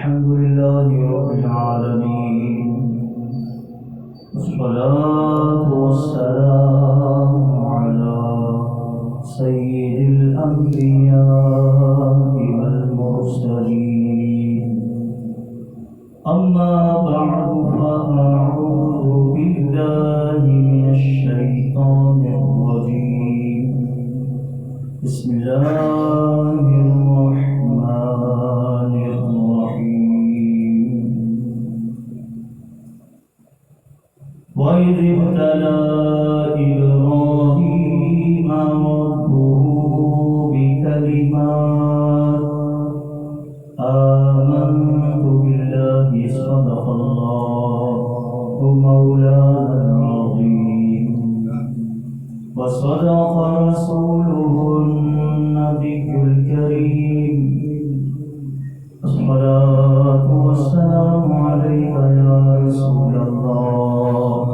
الحمد لله رب العالمين، والصلاة والسلام على سيد الأنبياء والمرسلين. أما بعد فأعوذ بالله من الشيطان الرجيم. بسم الله الرحمن الرحيم. وإذ ابتلى إبراهيم ربه بكلمات آمنت بالله صدق الله مولانا العظيم وصدق رسوله النبي الكريم. الصلاة والسلام عليك يا رسول الله،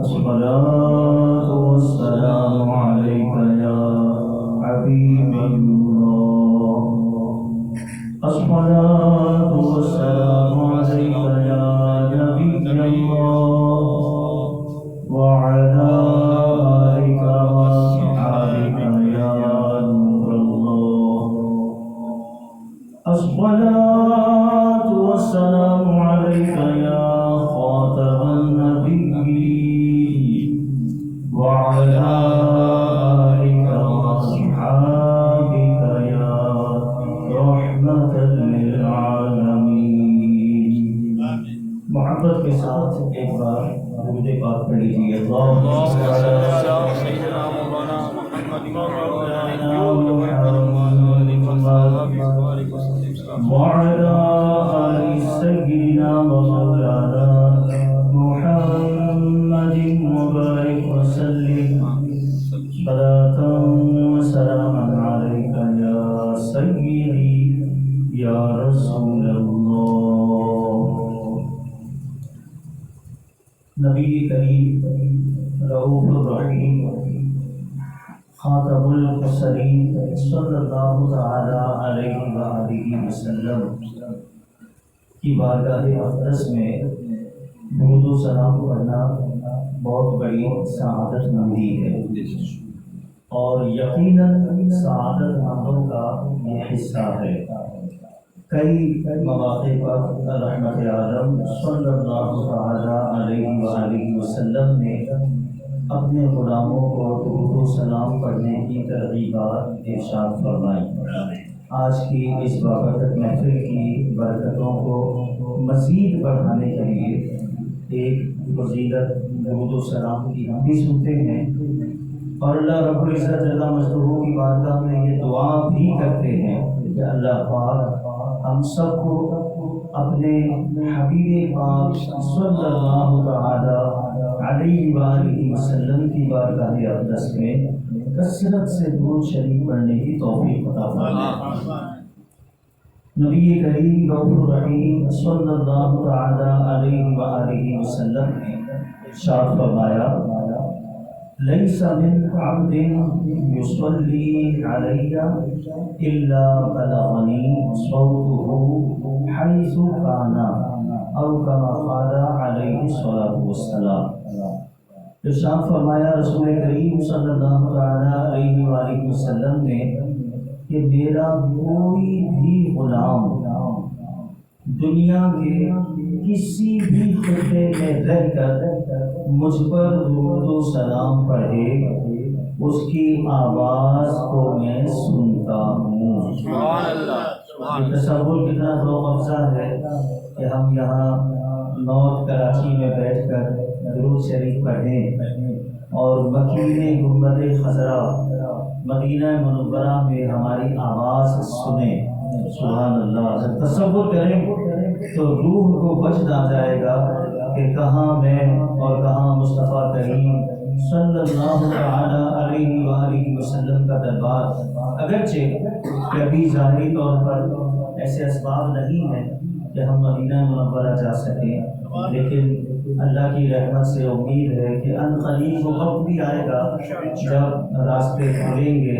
الصلاة والسلام عليك يا حبيب الله، الصلاة والسلام عليك يا نبي الله، وعلى آلك وأصحابك يا نور الله. الصلاة والسلام عليك يا خاتم النبيين، وعلى آلك وأصحابك يا رحمة للعالمين. محبت کے ساتھ ایک بار درود پاک پڑھ لیجیے. اللہم صل علی سیدنا مولانا محمد وعلى آل سيدنا ومولانا محمد وبارك وسلم صلاة وسلاما عليك يا سيدي يا رسول الله. نبی کریم رؤوف الرحیم خاتم المرسلین صلی اللہ تعالی علیہ وآلہ وسلم کی بارگاہ اقدس میں درود و سلام پڑھنا بہت بڑی سعادت مندی ہے، اور یقیناً سعادت مندوں کا یہ حصہ ہے. کئی مواقع پر رحمت عالم صلی اللہ تعالی علیہ وآلہ وسلم نے اپنے غلاموں کو درود و سلام پڑھنے کی ترغیبات ارشاد فرمائی. آج کی اس بابرکت محفل کی برکتوں کو مزید بڑھانے کے لیے ایک فضیلت درود و سلام کی ہم بھی سنتے ہیں، اور اللہ رب العزت جل مجدہ کی بارگاہ میں یہ دعا بھی کرتے ہیں کہ اللہ پاک ہم سب کو اپنے حبیب پاک صلی اللہ تعالی علیہ وآلہ وسلم کی بارگاہ اقدس میں کثرت سے درود شریف پڑھنے کی توفیق عطا فرمائے. نبی کریم رؤوف الرحیم صلی اللہ تعالی علیہ وآلہ وسلم نے ارشاد فرمایا: ليس من عبد يصلي علي إلا بلغني صوته حيث كان أو كما قال عليه الصلاة والسلام. ارشاد فرمایا رسول کریم صلی اللہ علیہ وآلہ وسلم نے کہ میرا کوئی بھی غلام دنیا کے کسی بھی خطے میں رہ کر مجھ پر درود و سلام پڑھے، اس کی آواز کو میں سنتا ہوں. یہ تصور کتنا ذوق افزا ہے کہ ہم یہاں نارتھ کراچی میں بیٹھ کر درود شریف پڑھیں اور مکین گنبد خضرا مدینہ منورہ میں ہماری آواز سنیں. سبحان اللہ. جب تصور کریں تو روح کو بچ نہ جائے گا کہ کہاں میں اور کہاں مصطفیٰ کریم صلی اللہ علیہ وآلہ وسلم کا دربار. اگرچہ کبھی ظاہری طور پر ایسے اسباب نہیں ہیں کہ ہم مدینہ منورہ جا سکیں، لیکن اللہ کی رحمت سے امید ہے کہ ان قریب وہ وقت بھی آئے گا جب راستے کھلیں گے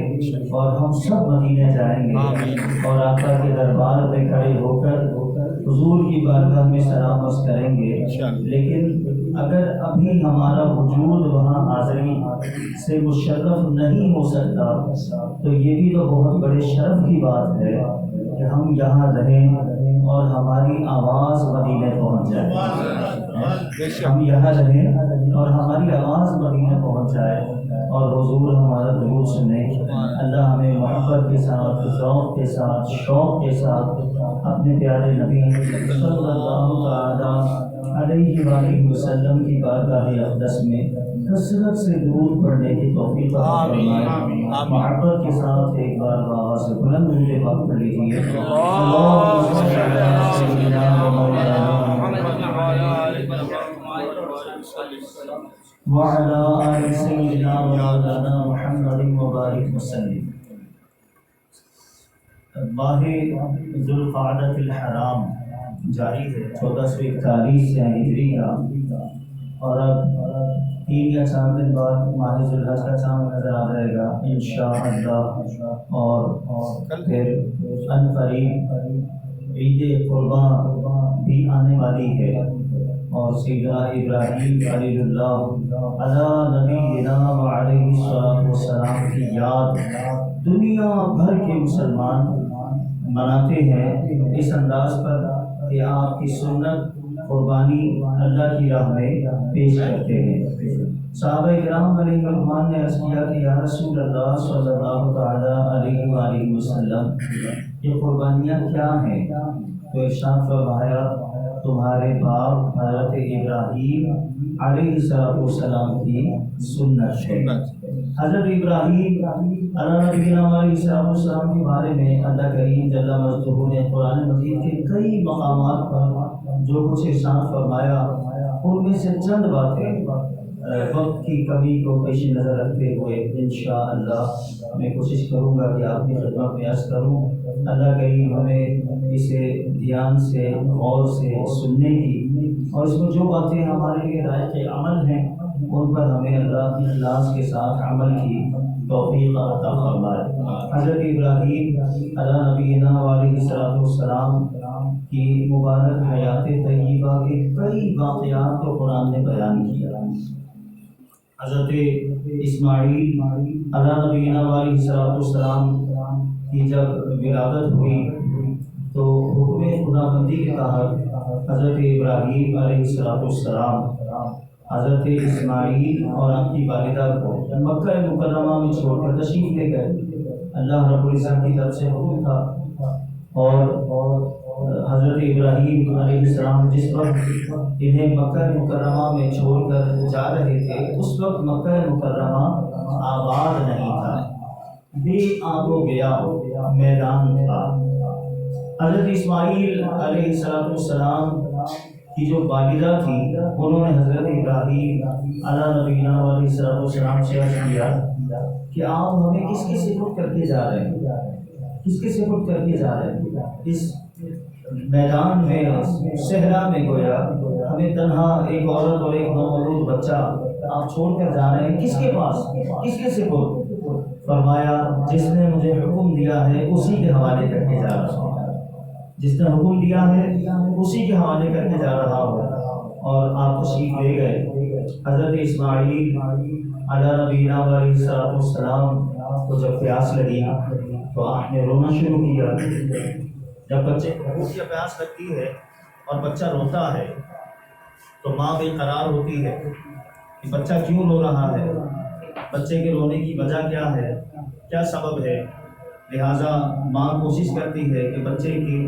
اور ہم سب مدینے جائیں گے اور آقا کے دربار پہ کھڑے ہو کر بارگاہ میں سلام عرض کریں گے، لیکن اگر ابھی ہمارا وجود وہاں حاضری سے مشرف نہیں ہو سکتا تو یہ بھی تو بہت بڑے شرف کی بات ہے کہ ہم یہاں رہیں اور ہماری آواز مدینے پہنچ جائے، ہم یہاں رہیں اور ہماری آواز مدینے پہنچ جائے اور حضور ہمارا درود سنے۔ اللہ ہمیں محبت کے ساتھ، ذوق کے ساتھ، شوق کے ساتھ اپنے پیارے نبی صلی اللہ تعالی علیہ وآلہ وسلم کی بارگاہ اقدس میں کثرت سے درود پڑھنے کی توفیق عطا فرمائے۔ محبت کے ساتھ ایک بار آواز سے بلند درود پاک پڑھ لیجیے۔ اللہم صل علی سیدنا و مولانا وعلى آل سيدنا ومولانا محمد وبارك وسلم۔ ماہ ذوالقعدۃ الحرام جاری ہے 1441 سے ہجری کا، اور اب 3 یا 4 دن بعد ماہ ذوالحج کا چاند نظر آ جائے گا انشاءاللہ، اور پھر عنقریب عید قرباں بھی آنے والی ہے، اور سیدنا ابراہیم خلیل اللہ علی نبینا و علیہ الصلوۃ والسلام کی یاد دنیا بھر کے مسلمان مناتے ہیں اس انداز پر کہ آپ کی سنت قربانی اللہ کی راہ میں پیش کرتے ہیں۔ صحابہ کرام علیہ رضوان نے عرض کیا کہ یا رسول اللہ صلی اللہ تعالی علیہ وآلہ وسلم یہ قربانیاں کیا ہیں؟ تو ارشاد فرمایا تمہارے باپ حضرت ابراہیم علیہ السلام کی سنت ہے۔ حضرت ابراہیم علیہ السلام کے بارے میں اللہ کریم جل مجدہ نے قرآن مجید کے کئی مقامات پر جو کچھ ارشاد فرمایا، ان میں سے چند باتیں وقت کی کمی کو پیش نظر رکھتے ہوئے انشاءاللہ میں کوشش کروں گا کہ آپ کی خدمت میں عرض کروں۔ اللہ کریم ہمیں اسے دھیان سے، غور سے سننے کی، اور اس میں جو باتیں ہمارے لیے لائق عمل ہیں ان پر ہمیں اللہ کی اخلاص کے ساتھ عمل کی توفیق عطا فرمائے۔ حضرت ابراہیم علی نبینا علیہ السلام کی مبارک حیات طیبہ کے کئی واقعات کو قرآن نے بیان کیا۔ حضرت اسماعیل علی نبینا علیہ السلام کی جب ولادت ہوئی تو حکم خداوندی کے تحت حضرت ابراہیم علیہ السلام حضرت اسماعیل اور آپ کی والدہ کو مکہ مکرمہ میں چھوڑ کر تشریف لے گئے۔ اللہ رب العزت کی طرف سے حکم تھا، اور حضرت ابراہیم علیہ السلام جس وقت انہیں مکہ مکرمہ میں چھوڑ کر جا رہے تھے اس وقت مکہ مکرمہ آباد نہیں تھا، بے آب و گیا میدان تھا۔ حضرت اسماعیل علیہ السلام کی جو والدہ تھی انہوں نے حضرت ابراہیم علی نبینا علیہ السلام سے عرض کیا کہ آپ ہمیں کس کے سپرد کر کے جا رہے ہیں، کس کے سپرد کر کے جا رہے ہیں؟ اس میدان میں، صحرا میں گویا ہمیں تنہا ایک عورت اور ایک نومولود بچہ آپ چھوڑ کر جا رہے ہیں، کس کے پاس، کس کے سپرد؟ فرمایا جس نے مجھے حکم دیا ہے اسی کے حوالے کر کے جا رہا ہوں، جس نے حکم دیا ہے اسی کے حوالے کر کے جا رہا ہوں۔ اور آپ تشریف لے گئے۔ حضرت اسماعیل علی نبینا علیہ السلام کو جب پیاس لگی تو آپ نے رونا شروع کیا۔ جب بچے کو بھوک یا پیاس لگتی ہے اور بچہ روتا ہے تو ماں بے قرار ہوتی ہے کہ بچہ کیوں رو رہا ہے، بچے کے رونے کی وجہ کیا ہے، کیا سبب ہے۔ لہٰذا ماں کوشش کرتی ہے کہ بچے کی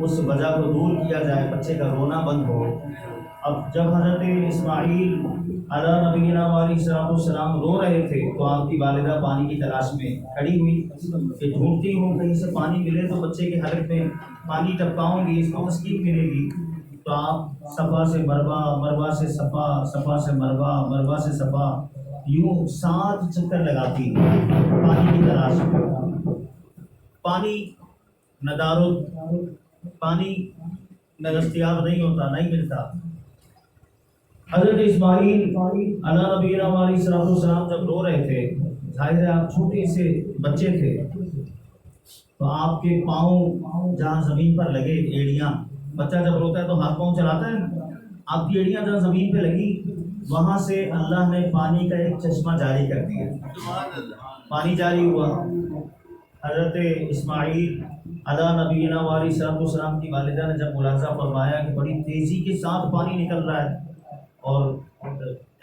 اس وجہ کو دور کیا جائے، بچے کا رونا بند ہو۔ اب جب حضرت اسماعیل علی نبینا علیہ السلام رو رہے تھے تو آپ کی والدہ پانی کی تلاش میں کھڑی ہوئی کہ ڈھونڈتی ہوں کہیں سے پانی ملے تو بچے کے حلق میں پانی ٹپکاؤں گی، اس کو تسکین ملے گی۔ تو آپ صفا سے مروہ، مروہ سے صفا، صفا سے مروہ، مروہ سے صفا، یوں 7 چکر لگاتی پانی کی تلاش میں۔ پانی پانی نہ دستیاب نہیں ہوتا، نہیں ملتا۔ حضرت اسماعیل علی نبینا علیہ السلام جب رو رہے تھے، ظاہر ہے آپ چھوٹے سے بچے تھے، تو آپ کے پاؤں جہاں زمین پر لگے، ایڑیاں، بچہ جب روتا ہے تو ہاتھ پاؤں چلاتا ہے، آپ کی ایڑیاں جہاں زمین پہ لگی وہاں سے اللہ نے پانی کا ایک چشمہ جاری کر دیا، پانی جاری ہوا۔ حضرت اسماعیل علیہ نبینا علیہ صلاحۃ السلام کی والدہ نے جب ملاحظہ فرمایا کہ بڑی تیزی کے ساتھ پانی نکل رہا ہے اور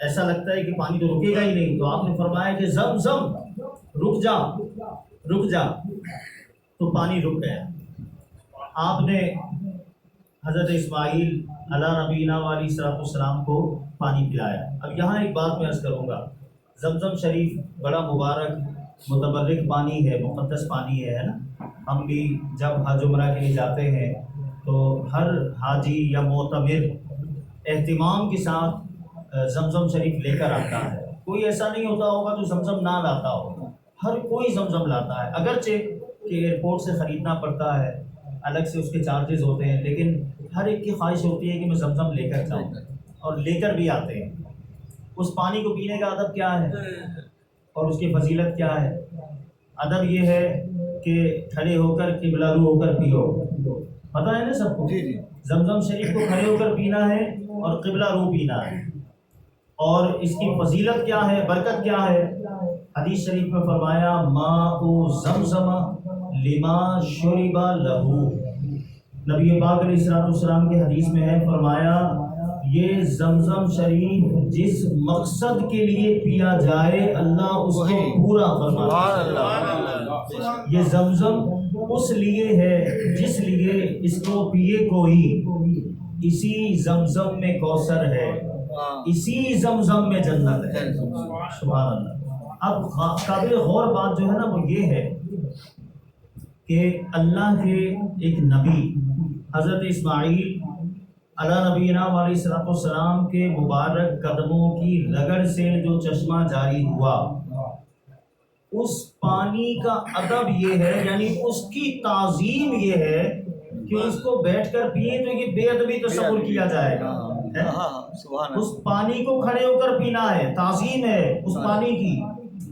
ایسا لگتا ہے کہ پانی تو رکے گا ہی نہیں، تو آپ نے فرمایا کہ زمزم رک جا رک جا، تو پانی رک گیا۔ آپ نے حضرت اسماعیل علیہ نبینا علیہ صلاحۃ السلام کو پانی پلایا۔ اب یہاں ایک بات میں عرض کروں گا، زمزم شریف بڑا مبارک متبرک پانی ہے، مقدس پانی ہے نا۔ ہم بھی جب حج عمرہ کے لیے جاتے ہیں تو ہر حاجی یا معتمر اہتمام کے ساتھ زمزم شریف لے کر آتا ہے۔ کوئی ایسا نہیں ہوتا ہوگا جو زمزم نہ لاتا ہوگا، ہر کوئی زمزم لاتا ہے، اگرچہ کہ ایئرپورٹ سے خریدنا پڑتا ہے، الگ سے اس کے چارجز ہوتے ہیں، لیکن ہر ایک کی خواہش ہوتی ہے کہ میں زمزم لے کر جاؤں، اور لے کر بھی آتے ہیں۔ اس پانی کو پینے کا ادب کیا ہے اور اس کی فضیلت کیا ہے؟ ادب یہ ہے کہ کھڑے ہو کر قبلہ رو ہو کر پیو، پتہ ہے نا سب کو؟ زمزم شریف کو کھڑے ہو کر پینا ہے اور قبلہ رو پینا ہے۔ اور اس کی فضیلت کیا ہے، برکت کیا ہے؟ حدیث شریف میں فرمایا ماء زمزم لما شرب لہو، نبی پاک علیہ الصلوۃ والسلام کے حدیث میں ہے، فرمایا یہ زمزم شریف جس مقصد کے لیے پیا جائے اللہ اس کو پورا فرماتا ہے۔ یہ زمزم اس لیے ہے جس لیے اس کو پیے کوئی، اسی زمزم میں کوثر ہے، اسی زمزم میں جنت ہے۔ سبحان اللہ۔ اب قابل غور بات جو ہے نا وہ یہ ہے کہ اللہ کے ایک نبی حضرت اسماعیل علیہ نبینا علیہ صلاحۃ السلام کے مبارک قدموں کی رگڑ سے جو چشمہ جاری ہوا، اس پانی کا ادب یہ ہے، یعنی اس کی تعظیم یہ ہے کہ اس کو بیٹھ کر پیے تو یہ بے ادبی تصور کیا جائے گا۔ اس پانی کو کھڑے ہو کر پینا ہے، تعظیم ہے اس پانی کی،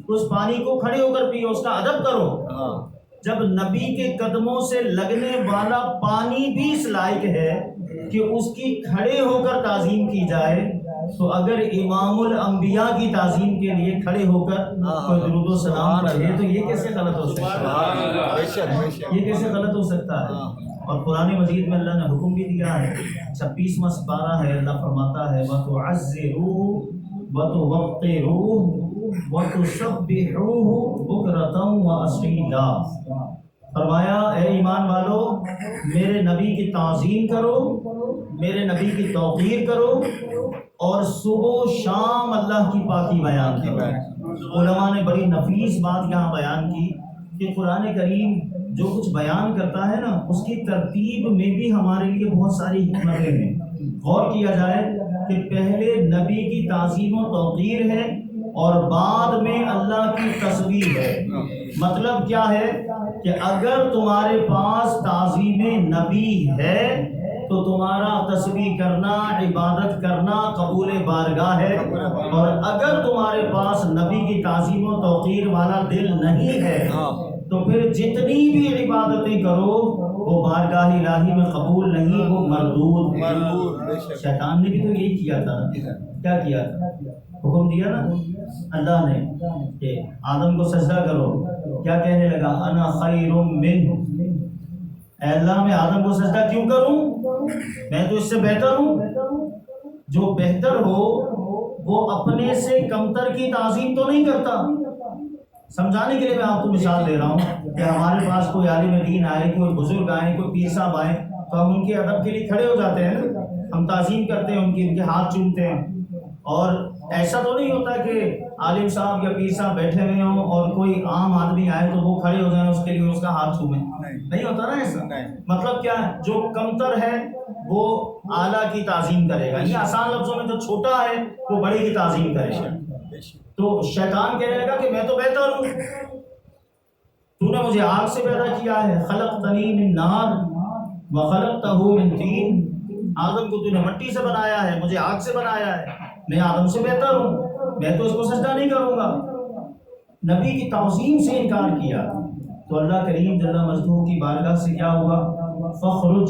اس پانی کو کھڑے ہو کر پیو، اس کا ادب کرو۔ جب نبی کے قدموں سے لگنے والا پانی بھی اس لائق ہے کہ اس کی کھڑے ہو کر تعظیم کی جائے، تو اگر امام الانبیاء کی تعظیم کے لیے کھڑے ہو کر کوئی درود و سلام پڑھے تو یہ کیسے غلط ہو سکتا ہے؟ یہ کیسے غلط ہو سکتا ہے؟ اور قرآن مجید میں اللہ نے حکم بھی دیا ہے، 26واں پارہ ہے، اللہ فرماتا ہے وَتُعَزِّرُوهُ وَتُوَقِّرُوهُ وَتُسَبِّحُوهُ بُكْرَةً وَأَصِيلًا۔ فرمایا اے ایمان والو، میرے نبی کی تعظیم کرو، میرے نبی کی توقیر کرو، اور صبح و شام اللہ کی پاکی بیان کرو۔ علماء نے بڑی نفیس بات یہاں بیان کی کہ قرآن کریم جو کچھ بیان کرتا ہے نا، اس کی ترتیب میں بھی ہمارے لیے بہت ساری حکمتیں ہیں۔ غور کیا جائے کہ پہلے نبی کی تعظیم و توقیر ہے اور بعد میں اللہ کی تسبیح ہے۔ مطلب کیا ہے کہ اگر تمہارے پاس تعظیم نبی ہے تو تمہارا تسبیح کرنا، عبادت کرنا قبول بارگاہ ہے، اور اگر تمہارے پاس نبی کی تعظیم و توقیر والا دل نہیں ہے تو پھر جتنی بھی عبادتیں کرو وہ بارگاہ الہی میں قبول نہیں، وہ مردود ہے۔ شیطان نے بھی تو یہی کیا تھا، کیا کیا تھا؟ حکم دیا نا اللہ نے کہ آدم کو سجدہ کرو، کیا کہنے لگا؟ انا خیر منہ، اے اللہ میں آدم کو سجدہ کیوں کروں، میں تو اس سے بہتر ہوں۔ جو بہتر ہو وہ اپنے سے کمتر کی تعظیم تو نہیں کرتا۔ سمجھانے کے لیے میں آپ کو مثال دے رہا ہوں کہ ہمارے پاس کوئی عالم دین آئے، کوئی بزرگ آئے، کوئی پیر صاحب آئے تو ہم ان کے ادب کے لیے کھڑے ہو جاتے ہیں نا، ہم تعظیم کرتے ہیں، ان کے ہاتھ چومتے ہیں۔ اور ایسا تو نہیں ہوتا کہ عالم صاحب یا پیر صاحب بیٹھے ہوئے ہوں اور کوئی عام آدمی آئے تو وہ کھڑے ہو جائیں اس کے لیے اس کا ہاتھ چھومیں، نہیں ہوتا نا ایسا۔ مطلب کیا ہے؟ جو کمتر ہے وہ اعلیٰ کی تعظیم کرے گا، یہ آسان لفظوں میں جو چھوٹا ہے وہ بڑے کی تعظیم کرے گا۔ تو شیطان کہنے لگا کہ میں تو بہتر ہوں، تو نے مجھے آگ سے پیدا کیا ہے، خلقتنی من نار وخلقتہ من طین، آدم کو تو نے مٹی سے بنایا ہے، مجھے آگ سے بنایا ہے، میں آدم سے بہتر ہوں، میں تو اس کو سجدہ نہیں کروں گا۔ نبی کی تعظیم سے انکار کیا تو اللہ کریم جل مجدہ کی بارگاہ سے کیا ہوا؟ فخرج،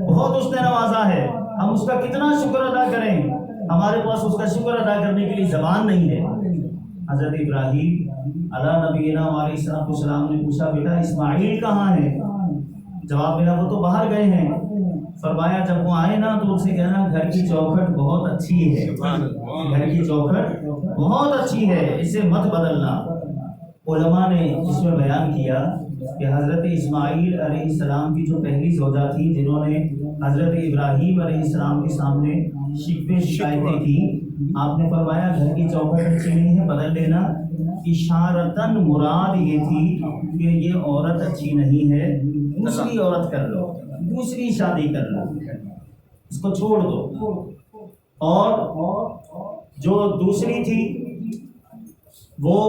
بہت اس نے نوازا ہے، ہم اس کا کتنا شکر ادا کریں، ہمارے پاس اس کا شکر ادا کرنے کے لیے زبان نہیں ہے۔ حضرت ابراہیم علیہ نبینا علیہ السلام نے پوچھا بیٹا اسماعیل کہاں ہے؟ جواب ملا وہ تو باہر گئے ہیں۔ فرمایا جب وہ آئے نا تو ان سے کہنا گھر کی چوکھٹ بہت اچھی ہے، گھر کی چوکھٹ بہت اچھی ہے، اسے مت بدلنا۔ علماء نے اس میں بیان کیا کہ حضرت اسماعیل علیہ السلام کی جو پہلی زوجہ تھی جنہوں نے حضرت ابراہیم علیہ السلام کے سامنے شکوے شکایتیں کی، آپ نے فرمایا گھر کی چوکھٹ اچھی نہیں ہے بدل لینا، اشارتاً مراد یہ تھی کہ یہ عورت اچھی نہیں ہے، دوسری عورت کر لو، دوسری شادی کر لو، اس کو چھوڑ دو۔ اور جو دوسری تھی وہ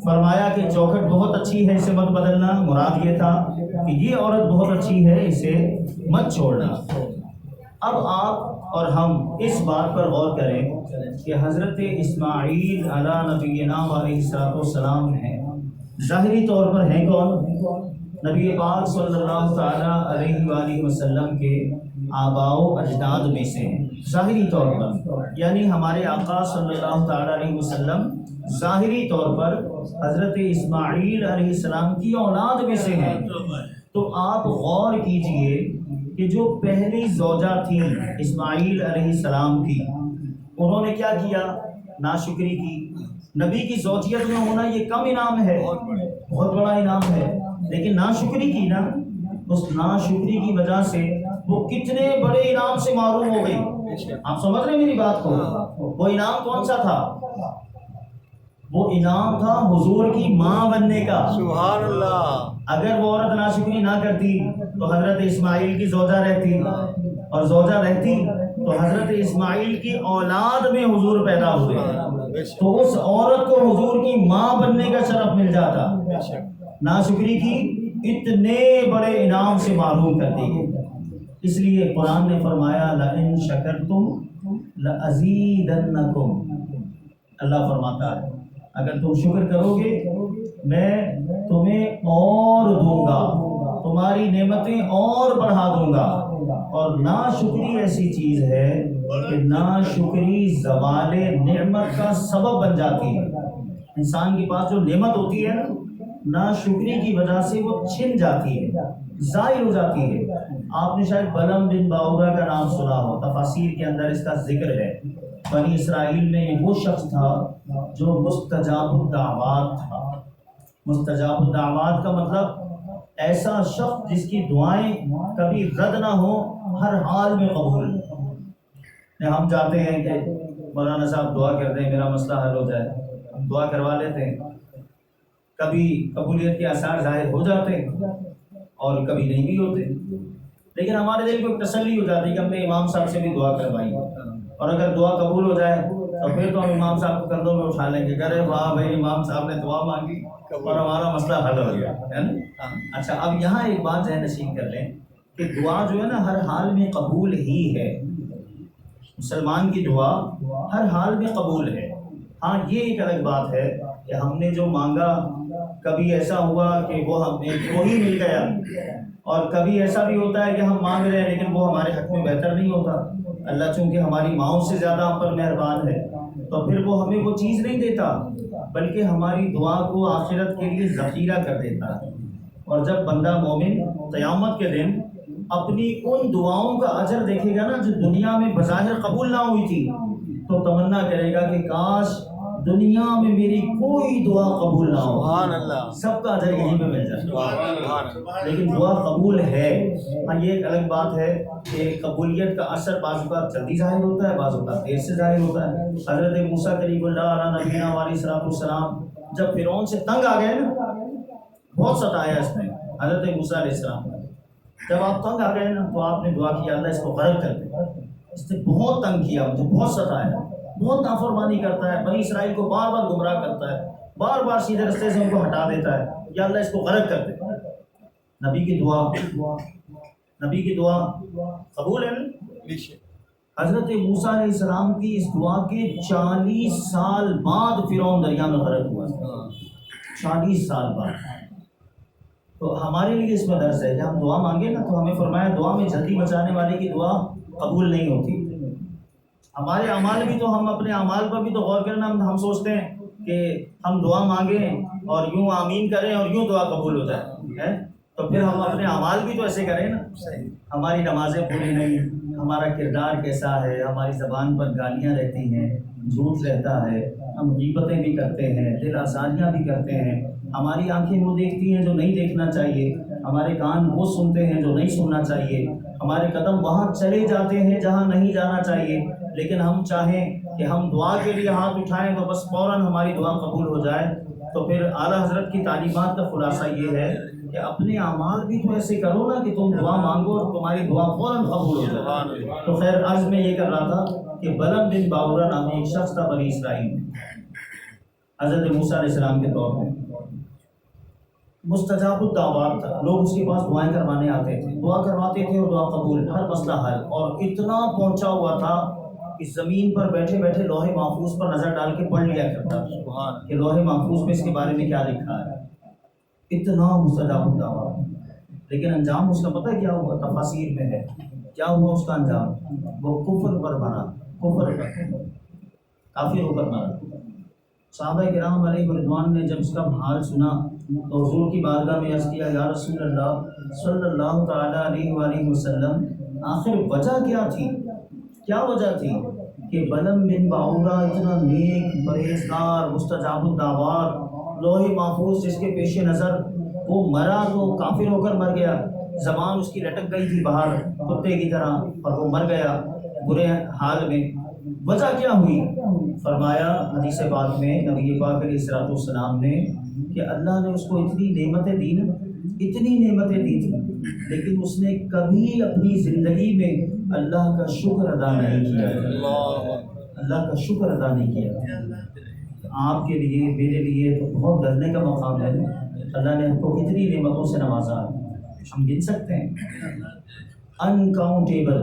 فرمایا کہ چوکھٹ بہت اچھی ہے، اسے مت بدلنا، مراد یہ تھا کہ یہ عورت بہت اچھی ہے، اسے مت چھوڑنا۔ اب آپ اور ہم اس بات پر غور کریں کہ حضرت اسماعیل علیہ نبینا علیہ السلام ہیں، ظاہری طور پر ہیں کون؟ نبی پاک صلی اللہ تعالیٰ علیہ وآلہ وسلم کے آباء و اجداد میں سے ہیں ظاہری طور پر، یعنی ہمارے آقا صلی اللہ تعالیٰ علیہ وسلم ظاہری طور پر حضرت اسماعیل علیہ السلام کی اولاد میں سے ہیں۔ تو آپ غور کیجئے کہ جو پہلی زوجہ تھی اسماعیل علیہ السلام کی، انہوں نے کیا کیا؟ ناشکری کی۔ نبی کی زوجیت میں ہونا یہ کم انعام ہے، بہت بڑا انعام ہے، لیکن ناشکری کی نا، اس ناشکری کی وجہ سے وہ کتنے بڑے انعام سے محروم ہو گئی۔ آپ سمجھ رہے ہیں میری بات کو؟ وہ انعام کون سا تھا؟ وہ انعام تھا حضور کی ماں بننے کا۔ سبحان اللہ۔ اگر وہ عورت ناشکری نہ کرتی تو حضرت اسماعیل کی زوجہ رہتی، اور زوجہ رہتی تو حضرت اسماعیل کی اولاد میں حضور پیدا ہوئے، تو اس عورت کو حضور کی ماں بننے کا شرف مل جاتا۔ ناشکری کی اتنے بڑے انعام سے محروم کر دی گئی۔ اس لیے قرآن نے فرمایا لَإِن شَكَرْتُمْ لَأَزِيدَنَّكُمْ، اللہ فرماتا ہے اگر تم شکر کرو گے میں تمہیں اور دوں گا، تمہاری نعمتیں اور بڑھا دوں گا۔ اور ناشکری ایسی چیز ہے کہ ناشکری زوال نعمت کا سبب بن جاتی ہے۔ انسان کے پاس جو نعمت ہوتی ہے ناشکری کی وجہ سے وہ چھن جاتی ہے، ضائع ہو جاتی ہے۔ آپ نے شاید بلم بن باورا کا نام سنا ہو، تفاسیر کے اندر اس کا ذکر ہے۔ بنی اسرائیل میں وہ شخص تھا جو مستجاب الدعوات تھا۔ مستجاب الدعوات کا مطلب ایسا شخص جس کی دعائیں کبھی رد نہ ہو، ہر حال میں قبول۔ ہم چاہتے ہیں کہ مولانا صاحب دعا کر دیں میرا مسئلہ حل ہو جائے، ہم دعا کروا لیتے ہیں، کبھی قبولیت کے آثار ظاہر ہو جاتے ہیں اور کبھی نہیں بھی ہوتے، لیکن ہمارے دل کو ایک تسلی ہو جاتی ہے کہ ہم نے امام صاحب سے بھی دعا کروائی، اور اگر دعا قبول ہو جائے تو پھر تو ہم امام صاحب کو کندھوں میں اٹھا لیں گے، کرے واہ بھائی امام صاحب نے دعا مانگی اور ہمارا مسئلہ حل ہو گیا، ہے نا؟ اچھا، اب یہاں ایک بات ذہن نشین کر لیں کہ دعا جو ہے نا ہر حال میں قبول ہی ہے۔ مسلمان کی دعا ہر حال میں قبول ہے۔ ہاں یہ ایک الگ بات ہے کہ ہم نے جو مانگا کبھی ایسا ہوا کہ وہ ہی مل گیا، اور کبھی ایسا بھی ہوتا ہے کہ ہم مانگ رہے ہیں لیکن وہ ہمارے حق میں بہتر نہیں ہوتا۔ اللہ چونکہ ہماری ماؤں سے زیادہ ہم پر مہربان ہے تو پھر وہ ہمیں وہ چیز نہیں دیتا، بلکہ ہماری دعا کو آخرت کے لیے ذخیرہ کر دیتا ہے۔ اور جب بندہ مومن قیامت کے دن اپنی ان دعاؤں کا اجر دیکھے گا نا جو دنیا میں بظاہر قبول نہ ہوئی تھی، تو تمنا کرے گا کہ کاش دنیا میں میری کوئی دعا قبول نہ ہو، سبحان اللہ، سب کا اجر یہیں پہ مل جائے، لیکن دعا قبول ہے۔ ہاں یہ ایک الگ بات ہے کہ قبولیت کا اثر بعض اوقات جلدی ظاہر ہوتا ہے، بعض اوقات دیر سے ظاہر ہوتا ہے۔ حضرت موسیٰ کلیم اللہ علیہ نبینا علیہ السلام جب فرعون سے تنگ آ گئے نا، بہت ستایا اس نے حضرت موسیٰ علیہ السلام، جب آپ تنگ آ گئے نا تو آپ نے دعا کی اللہ اس کو غرق کر دے، اس نے بہت تنگ کیا مجھے، بہت ستایا، بہت نافرمانی کرتا ہے، بنی اسرائیل کو بار بار گمراہ کرتا ہے، بار بار سیدھے رستے سے ان کو ہٹا دیتا ہے، یا اللہ اس کو غرق کر دے۔ نبی کی دعا قبول ہے نا؟ حضرت موسیٰ علیہ السلام کی اس دعا کے 40 سال بعد فرعون دریا میں غرق ہوا، 40 سال بعد۔ تو ہمارے لیے اس میں درس ہے کہ ہم دعا مانگے نا تو ہمیں فرمایا دعا میں جلدی بچانے والے کی دعا قبول نہیں ہوتی۔ ہمارے اعمال بھی تو ہم اپنے اعمال پر بھی تو غور کرنا، ہم سوچتے ہیں کہ ہم دعا مانگیں اور یوں آمین کریں اور یوں دعا قبول ہو جائے، تو پھر ہم اپنے اعمال بھی تو ایسے کریں نا۔ ہماری نمازیں پوری نہیں، ہمارا کردار کیسا ہے، ہماری زبان پر گالیاں رہتی ہیں، جھوٹ رہتا ہے، ہم غیبتیں بھی کرتے ہیں، دل آزاریاں بھی کرتے ہیں، ہماری آنکھیں وہ دیکھتی ہیں جو نہیں دیکھنا چاہیے، ہمارے کان وہ سنتے ہیں جو نہیں سننا چاہیے، ہمارے قدم وہاں چلے جاتے ہیں جہاں نہیں جانا چاہیے، لیکن ہم چاہیں کہ ہم دعا کے لیے ہاتھ اٹھائیں تو بس فوراً ہماری دعا قبول ہو جائے۔ تو پھر اعلیٰ حضرت کی تعلیمات کا خلاصہ یہ ہے کہ اپنے اعمال بھی تو ایسے کرو نا کہ تم دعا مانگو اور تمہاری دعا فوراً قبول ہو جائے۔ تو خیر عرض میں یہ کر رہا تھا کہ بلم بن باورہ نامی ایک شخص تھا بنی اسرائیل میں، حضرت موسیٰ علیہ السلام کے دور میں، مستجاب الدعوات تھا، لوگ اس کے پاس دعائیں کروانے آتے تھے، دعا کرواتے تھے اور دعا قبول، ہر مسئلہ حل، اور اتنا پہنچا ہوا تھا کہ زمین پر بیٹھے بیٹھے لوح محفوظ پر نظر ڈال کے پڑھ لیا کرتا تھا کہ لوح محفوظ میں اس کے بارے میں کیا لکھا ہے، اتنا مستجاب الدعوات۔ لیکن انجام اس کا پتہ کیا ہوا؟ تفاسیر میں ہے کیا ہوا اس کا انجام، وہ کفر پر مرا، کفر پر، کافر ہو کر مرا۔ صحابہ کرام علیہ رضوان نے جب اس کا حال سنا تو حضور کی بارگاہ میں عرض کیا، یا رسول اللہ صلی اللہ تعالیٰ علیہ وآلہ وسلم، آخر وجہ کیا تھی؟ کیا وجہ تھی کہ بلم بن باورہ اتنا نیک، پرہیزگار، مستجاب الدعوات، لوح محفوظ جس کے پیش نظر، وہ مرا تو کافر ہو کر مر گیا، زبان اس کی لٹک گئی تھی باہر کتے کی طرح، اور وہ مر گیا برے حال میں۔ وجہ کیا ہوئی؟ فرمایا حدیث پاک میں نبی پاک علیہ الصلوۃ والسلام نے کہ اللہ نے اس کو اتنی نعمتیں دی نا، اتنی نعمتیں دی تھیں، لیکن اس نے کبھی اپنی زندگی میں اللہ کا شکر ادا نہیں کیا، اللہ کا شکر ادا نہیں کیا۔ آپ کے لیے، میرے لیے تو بہت ڈرنے کا مقام ہے، اللہ نے ہم کو کتنی نعمتوں سے نوازا، ہم گن سکتے ہیں؟ Uncountable,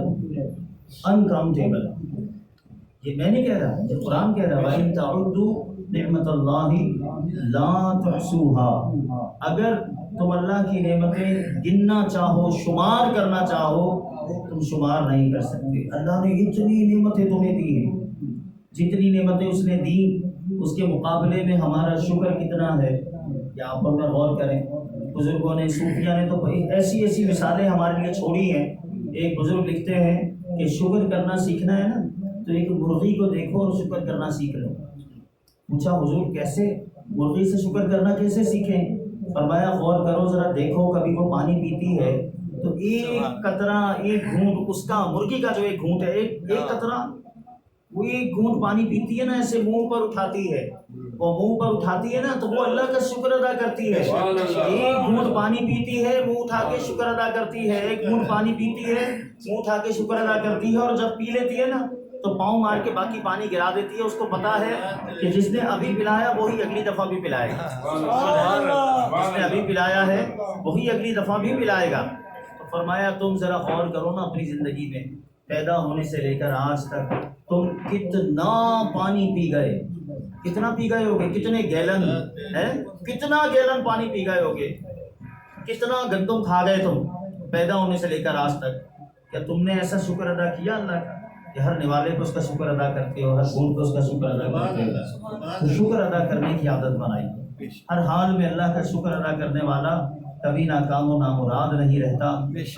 uncountable. یہ میں نہیں کہہ رہا، یہ قرآن کہہ رہا ہے، وَإِن تَعُدُّوا نِعْمَتَ اللَّهِ لَا تُحْصُوهَا۔ اگر تم اللہ کی نعمتیں گننا چاہو، شمار کرنا چاہو، تم شمار نہیں کر سکتے۔ اللہ نے اتنی نعمتیں تمہیں دی ہیں، جتنی نعمتیں اس نے دی اس کے مقابلے میں ہمارا شکر کتنا ہے، یہاں پر میں غور کریں۔ بزرگوں نے، صوفیہ نے تو ایسی ایسی مثالیں ہمارے لیے چھوڑی ہیں۔ ایک بزرگ لکھتے ہیں کہ شکر کرنا سیکھنا ہے نا تو ایک مرغی کو دیکھو اور شکر کرنا سیکھ لو۔ پوچھا حضور کیسے؟ مرغی سے شکر کرنا کیسے سیکھیں؟ فرمایا غور کرو ذرا، دیکھو کبھی وہ پانی پیتی ہے تو ایک قطرہ، ایک گھونٹ اس کا، مرغی کا جو ایک گھونٹ ہے، ایک قطرہ، وہ ایک گھونٹ پانی پیتی ہے نا، ایسے منہ پر اٹھاتی ہے، وہ منہ پر اٹھاتی ہے نا تو وہ اللہ کا شکر ادا کرتی ہے۔ ایک گھونٹ پانی پیتی ہے، منہ اٹھا کے شکر ادا کرتی ہے، ایک گھونٹ پانی پیتی ہے، منہ اٹھا کے شکر ادا کرتی ہے، اور جب پی لیتی ہے نا تو پاؤں مار کے باقی پانی گرا دیتی ہے۔ اس کو پتا ہے کہ جس نے ابھی پلایا وہی اگلی دفعہ بھی پلائے گا، جس نے ابھی پلایا ہے وہی اگلی دفعہ بھی پلائے گا۔ تو فرمایا تم ذرا غور کرو نا اپنی زندگی میں، پیدا ہونے سے لے کر آج تک تم کتنا پانی پی گئے، کتنا پی گئے ہوگے، کتنے گیلن ہے، کتنا گیلن پانی پی گئے ہوگے، کتنا گندم کھا گئے تم پیدا ہونے سے لے کر آج تک۔ کیا تم نے ایسا شکر ادا کیا اللہ کا کہ ہر نوالے کو اس کا شکر ادا کرتے ہو، ہر بھول کو اس کا شکر ادا کرتے ہو؟ تو شکر ادا کرنے کی عادت بنائی، ہر حال میں اللہ کا شکر ادا کرنے والا کبھی ناکام و نامراد نہیں رہتا۔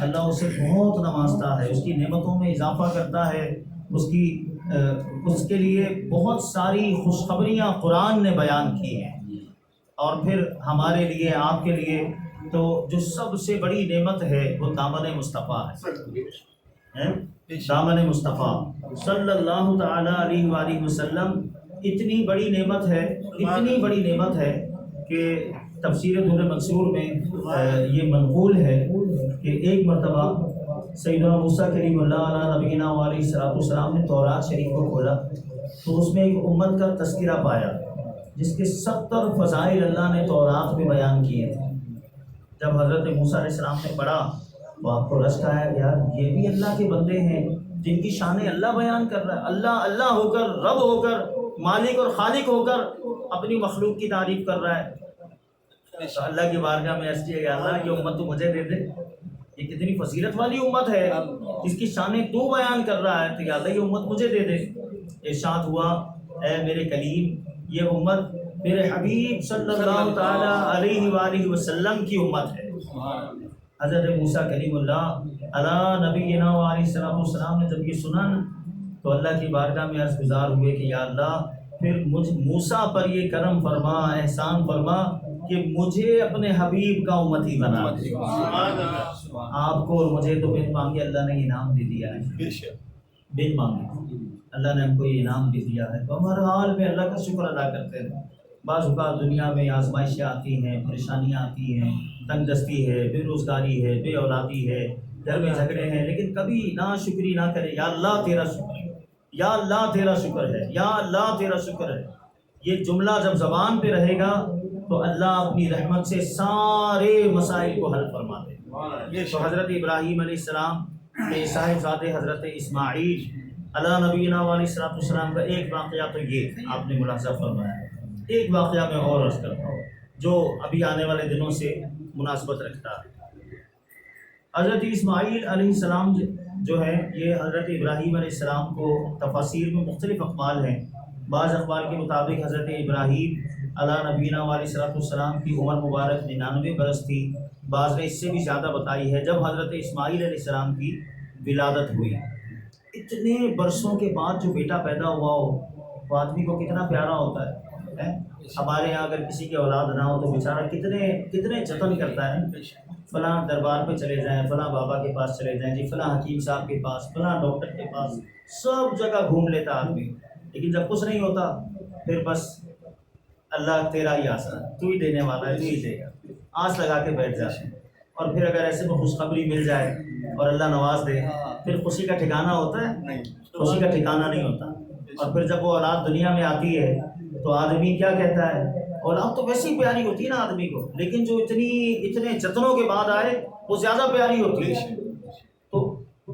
اللہ اسے بہت نوازتا ہے، اس کی نعمتوں میں اضافہ کرتا ہے، اس کے لیے بہت ساری خوشخبریاں قرآن نے بیان کی ہیں۔ اور پھر ہمارے لیے، آپ کے لیے تو جو سب سے بڑی نعمت ہے وہ دامن مصطفیٰ ہے، دامن مصطفیٰ صلی اللہ تعالیٰ علیہ وآلہ وسلم۔ اتنی بڑی نعمت ہے، اتنی بڑی نعمت ہے کہ تفسیر در منصور میں یہ منقول ہے کہ ایک مرتبہ سیدنا موسیٰ کلیم اللہ علیہ نبینا علیہ الصلوۃ والسلام نے تورات شریف کو کھولا تو اس میں ایک امت کا تذکرہ پایا جس کے 70 فضائل اللہ نے تورات میں بیان کیے تھے۔ جب حضرت موسیٰ علیہ السلام نے پڑھا تو آپ کو رشک آیا، یار یہ بھی اللہ کے بندے ہیں جن کی شانیں اللہ بیان کر رہا ہے، اللہ اللہ ہو کر، رب ہو کر، مالک اور خالق ہو کر اپنی مخلوق کی تعریف کر رہا ہے۔ تو اللہ کی بارگاہ میں عرض کیا کہ اللہ یہ امت تو مجھے دے دے، یہ کتنی فضیلت والی امت ہے، اس کی شان تو بیان کر رہا ہے، تو یا اللہ یہ امت مجھے دے دے۔ ارشاد ہوا اے میرے کلیم یہ امت میرے حبیب صلی اللہ تعالی علیہ وآلہ وسلم کی امت ہے۔ حضرت موسیٰ کلیم اللہ علی نبینا علیہ السلام نے جب یہ سنا تو اللہ کی بارگاہ میں عرض گزار ہوئے کہ یا اللہ پھر مجھ موسیٰ پر یہ کرم فرما، احسان فرما کہ مجھے اپنے حبیب کا امتی بنا۔ آپ کو اور مجھے تو بن مانگے اللہ نے انعام دے دیا ہے، بن مانگے اللہ نے ہم کو یہ انعام دے دیا ہے، تو ہم ہر حال میں اللہ کا شکر ادا کرتے ہیں۔ بعض اوقات دنیا میں آزمائشیں آتی ہیں، پریشانیاں آتی ہیں، تنگ دستی ہے، بے روزگاری ہے، بے اولادی ہے، گھر میں جھگڑے ہیں، لیکن کبھی نا شکری نہ کرے، یا اللہ تیرا شکر ہے، یا اللہ تیرا شکر ہے، یا اللہ تیرا شکر ہے۔ یہ جملہ جب زبان پہ رہے گا تو اللہ اپنی رحمت سے سارے مسائل کو حل فرما دے۔ تو حضرت ابراہیم علیہ السلام کے صاحبزادے حضرت اسماعیل علیہ نبینا علیہ السلام کا ایک واقعہ تو یہ آپ نے ملاحظہ فرمایا ہے۔ ایک واقعہ میں اور عرض کرتا ہوں جو ابھی آنے والے دنوں سے مناسبت رکھتا ہے۔ حضرت اسماعیل علیہ السلام جو ہے یہ حضرت ابراہیم علیہ السلام کو تفاسیر میں مختلف اقوال ہیں۔ بعض اقوال کے مطابق حضرت ابراہیم علیہ نبینا علیہ السلام کی عمر مبارک 99 برس تھی، بعض نے اس سے بھی زیادہ بتائی ہے جب حضرت اسماعیل علیہ السلام کی ولادت ہوئی۔ اتنے برسوں کے بعد جو بیٹا پیدا ہوا ہو وہ آدمی کو کتنا پیارا ہوتا ہے۔ ہمارے یہاں اگر کسی کی اولاد نہ ہو تو بیچارہ کتنے جتن کرتا ہے، فلاں دربار پہ چلے جائیں، فلاں بابا کے پاس چلے جائیں، جی فلاں حکیم صاحب کے پاس، فلاں ڈاکٹر کے پاس، سب جگہ گھوم لیتا آدمی، لیکن جب کچھ نہیں ہوتا پھر بس اللہ تیرا ہی آسرا، تو ہی دینے والا ہے، تو ہی دے گا، آس لگا کے بیٹھ جاتے ہیں۔ اور پھر اگر ایسے میں خوشخبری مل جائے اور اللہ نواز دے پھر خوشی کا ٹھکانہ ہوتا ہے؟ خوشی کا ٹھکانہ نہیں ہوتا۔ اور پھر جب وہ اولاد دنیا میں آتی ہے تو آدمی کیا کہتا ہے، اولاد تو ویسے ہی پیاری ہوتی ہے نا آدمی کو، لیکن جو اتنے جتنوں کے بعد آئے وہ زیادہ پیاری ہوتی ہے۔ تو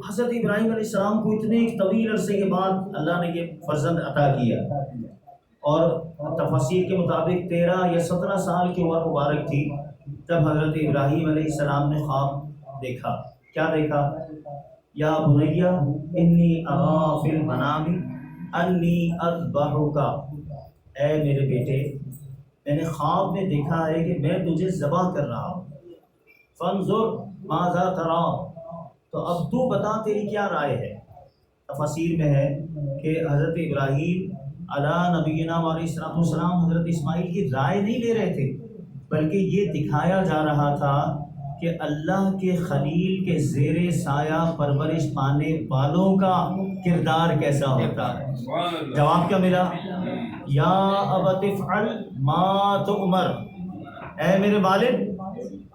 حضرت ابراہیم علیہ السلام کو اتنے طویل عرصے کے بعد اللہ نے یہ فرزند عطا کیا، اور تفاسیر کے مطابق 13 یا 17 سال کی عمر مبارک تھی جب حضرت ابراہیم علیہ السلام نے خواب دیکھا۔ کیا دیکھا؟ یا بنیا انی ارا فی المنام انی اذبحک، اے میرے بیٹے میں نے خواب میں دیکھا ہے کہ میں تجھے ذبح کر رہا ہوں، فانظر ماذا تری، تو اب تو بتا تیری کیا رائے ہے۔ تفاسیر میں ہے کہ حضرت ابراہیم علیہ نبینا علیہ السلام حضرت اسماعیل کی رائے نہیں لے رہے تھے، بلکہ یہ دکھایا جا رہا تھا کہ اللہ کے خلیل کے زیر سایہ پرورش پانے والوں کا کردار کیسا ہوتا ہے۔ جواب کیا ملا؟ یا ابت افعل ما تؤمر، اے میرے والد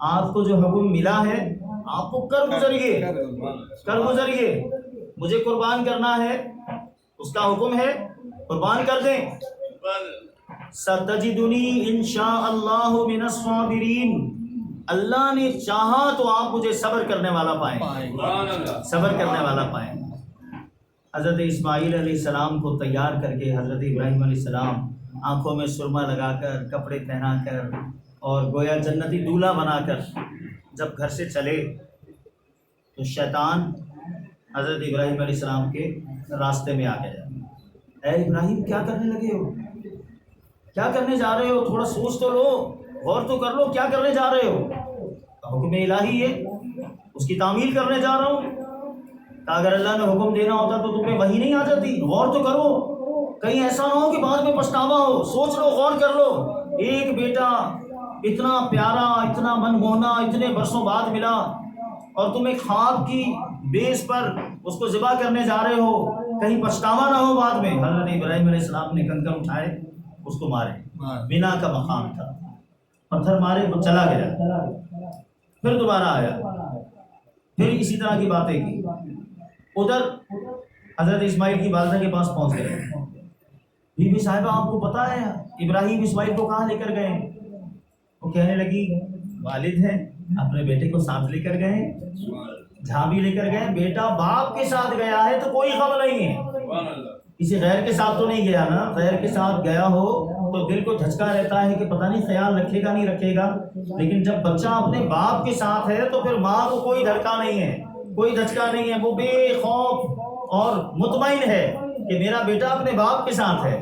آپ کو جو حکم ملا ہے آپ کو کر گزریے، مجھے قربان کرنا ہے، اس کا حکم ہے قربان کر دیں۔ ستجدنی انشاء اللہ من الصابرین، اللہ نے چاہا تو آپ مجھے صبر کرنے والا پائیں، صبر کرنے والا پائیں۔ حضرت اسماعیل علیہ السلام کو تیار کر کے حضرت ابراہیم علیہ السلام آنکھوں میں سرما لگا کر، کپڑے پہنا کر اور گویا جنتی دولہا بنا کر جب گھر سے چلے تو شیطان حضرت ابراہیم علیہ السلام کے راستے میں آ گیا۔ اے ابراہیم کیا کرنے لگے ہو، کیا کرنے جا رہے ہو، تھوڑا سوچ تو لو، غور تو کر لو، کیا کرنے جا رہے ہو؟ حکم الہی ہے، اس کی تعمیل کرنے جا رہا ہوں۔ اگر اللہ نے حکم دینا ہوتا تو تمہیں وحی نہیں آ جاتی، غور تو کرو، کہیں ایسا نہ ہو کہ بعد میں پچھتاوا ہو، سوچ لو، غور کر لو۔ ایک بیٹا اتنا پیارا، اتنا من موہنا، اتنے برسوں بعد ملا اور تم ایک خواب کی بیس پر اس کو ذبح کرنے جا رہے ہو، کہیں پچھتاوا نہ ہو بعد میں۔ حضرت ابراہیم علیہ السلام نے کنکر اٹھائے، اس کو مارے، بنا کا مقام تھا، پتھر مارے، وہ چلا گیا، پھر دوبارہ آیا، پھر اسی طرح کی باتیں کی۔ ادھر حضرت اسماعیل کی والدہ کے پاس پہنچ گئے، بی بی صاحبہ آپ کو پتہ ہے ابراہیم اسماعیل کو کہاں لے کر گئے؟ وہ کہنے لگی والد ہیں اپنے بیٹے کو ساتھ لے کر گئے، جہاں بھی لے کر گئے، بیٹا باپ کے ساتھ گیا ہے تو کوئی غم نہیں ہے، کسی غیر کے ساتھ تو نہیں گیا نا، غیر کے ساتھ گیا ہو تو دل کو دھچکا رہتا ہے کہ پتہ نہیں خیال رکھے گا نہیں رکھے گا، لیکن جب بچہ اپنے باپ کے ساتھ ہے تو پھر ماں کو کوئی دھڑکا نہیں ہے، کوئی دھچکا نہیں ہے، وہ بے خوف اور مطمئن ہے کہ میرا بیٹا اپنے باپ کے ساتھ ہے،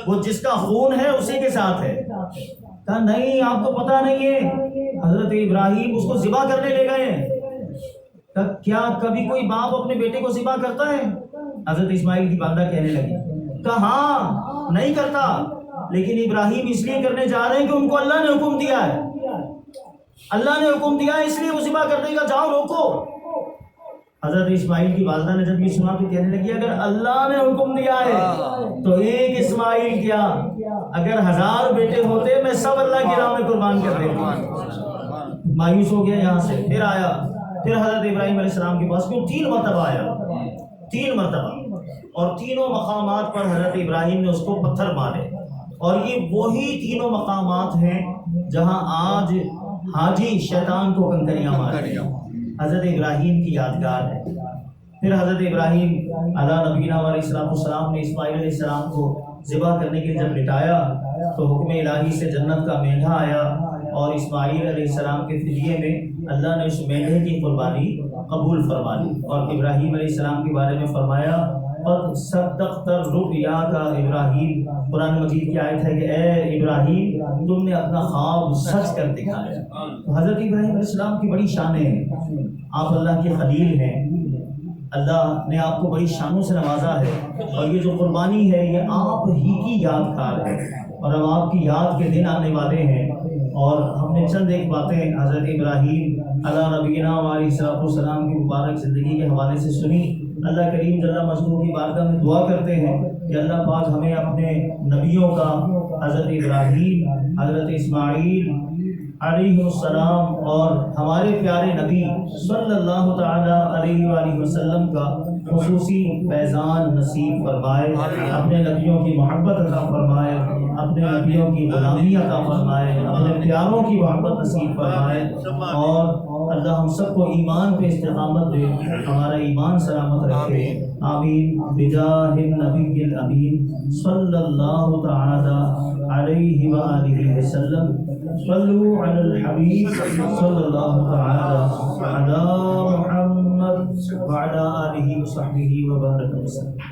وہ جس کا خون ہے اسی کے ساتھ ہے۔ کہا نہیں آپ کو پتہ نہیں ہے، حضرت ابراہیم اس کو ذبح کرنے لے گئے ہیں۔ کہا کیا کبھی کوئی باپ اپنے بیٹے کو ذبح کرتا ہے؟ حضرت اسماعیل کی والدہ کہنے لگی، کہا ہاں نہیں کرتا، لیکن ابراہیم اس لیے کرنے جا رہے ہیں کہ ان کو اللہ نے حکم دیا ہے، اللہ نے حکم دیا ہے، اس لیے وہ ذبح کر دے گا، جاؤ روکو۔ حضرت اسماعیل کی والدہ نے جب یہ سنا تو کہنے لگی اگر اللہ نے حکم دیا ہے تو ایک اسماعیل کیا، اگر 1000 بیٹے ہوتے میں سب اللہ کی راہ میں قربان کر دیتے۔ مایوس ہو گیا یہاں سے، پھر آیا، پھر حضرت ابراہیم علیہ السلام کے پاس کیوں 3 مرتبہ آیا، 3 مرتبہ، اور تینوں مقامات پر حضرت ابراہیم نے اس کو پتھر مارے، اور یہ وہی تینوں مقامات ہیں جہاں آج حاجی شیطان کو کنکریاں مارے، حضرت ابراہیم کی یادگار ہے۔ پھر حضرت ابراہیم علیٰ نبینا علیہ السلام نے اسماعیل علیہ السلام کو ذبح کرنے کے لیے جب لٹایا تو حکم الہی سے جنت کا مینڈھا آیا، اور اسماعیل علیہ السلام کے فدیے میں اللہ نے اس مینڈھے کی قربانی قبول فرما لی، اور ابراہیم علیہ السلام کے بارے میں فرمایا قد صدقت الرؤیا کا ابراہیم، قرآن مجید کی آیت ہے کہ اے ابراہیم تم نے اپنا خواب سچ کر دکھایا۔ تو حضرت ابراہیم علیہ السلام کی بڑی شانیں ہیں، آپ اللہ کے خلیل ہیں، اللہ نے آپ کو بڑی شانوں سے نوازا ہے، اور یہ جو قربانی ہے یہ آپ ہی کی یادگار ہے، اور اب آپ کی یاد کے دن آنے والے ہیں، اور ہم نے چند ایک باتیں حضرت ابراہیم علیٰ نبینا علیہ السلام کی مبارک زندگی کے حوالے سے سنی۔ اللہ کریم جل مجدہ کی بارگاہ میں دعا کرتے ہیں کہ اللہ پاک ہمیں اپنے نبیوں کا، حضرت ابراہیم، حضرت اسماعیل علیہ السلام اور ہمارے پیارے نبی صلی اللہ تعالی علیہ وآلہ وسلم کا خصوصی فیضان نصیب فرمائے، اپنے نبیوں کی محبت عطا فرمائے، اپنے نبیوں کی غلامی عطا فرمائے، اپنے پیاروں کی محبت نصیب فرمائے، اور اللہ ہم سب کو ایمان پہ استقامت دے، ہمارا ایمان سلامت رکھے، آمین بجاہ النبی الامین صلی اللہ تعالی علیہ وآلہ وسلم۔ صلو علی الحبیب صلی اللہ تعالی علی محمد وعلی آلہ وصحبہ وبارک وسلم۔